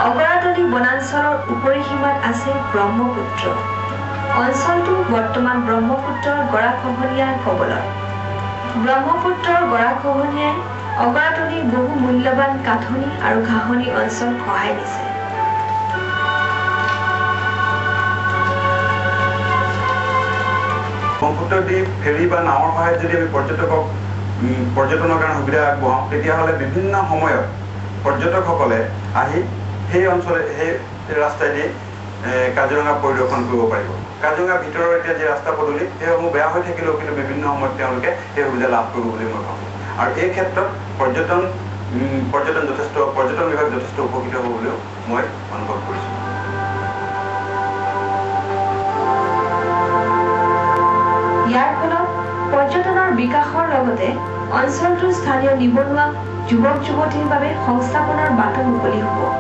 অগৰাতলী বনাঞ্চলৰ উপৰিসীমাত আছে ব্ৰহ্মপুত্ৰ। অঞ্চলটো বৰ্তমান ব্ৰহ্মপুত্ৰৰ গৰাখহনীয়াৰ কবলত। ব্ৰহ্মপুত্ৰৰ গৰাখহনীয়াই অগৰাতলীৰ বহু মূল্যৱান কাঠনি আৰু ঘাঁহনি অঞ্চল খহাই দিছে। ব্ৰহ্মপুত্ৰ দ্বীপ ফেৰী বা নাৱৰ সহায়ত যদি আমি পৰ্যটনৰ কাৰণে সুবিধা আগবঢ়াওঁ, তেতিয়াহ'লে বিভিন্ন সময়ত পৰ্যটকসকলে আহি সেই অঞ্চলে সেই ৰাস্তাইদি কাজিৰঙা পৰিদৰ্শন কৰিব পাৰিব। কাজিৰঙাৰ ভিতৰৰ এতিয়া যি ৰাস্তা পদূলি সেইসমূহ বেয়া হৈ থাকিলেও কিন্তু বিভিন্ন সময়ত তেওঁলোকে সেই সুবিধা লাভ কৰিব বুলি মই ভাবোঁ। আৰু এই ক্ষেত্ৰত পৰ্যটন বিভাগ যথেষ্ট উপকৃত হ'ব বুলিও মই অনুভৱ কৰিছোঁ। ইয়াৰ ফলত পৰ্যটনৰ বিকাশৰ লগতে অঞ্চলটোৰ স্থানীয় নিবনুৱা যুৱক যুৱতীৰ বাবে সংস্থাপনৰ বাট মুকলি হ'ব।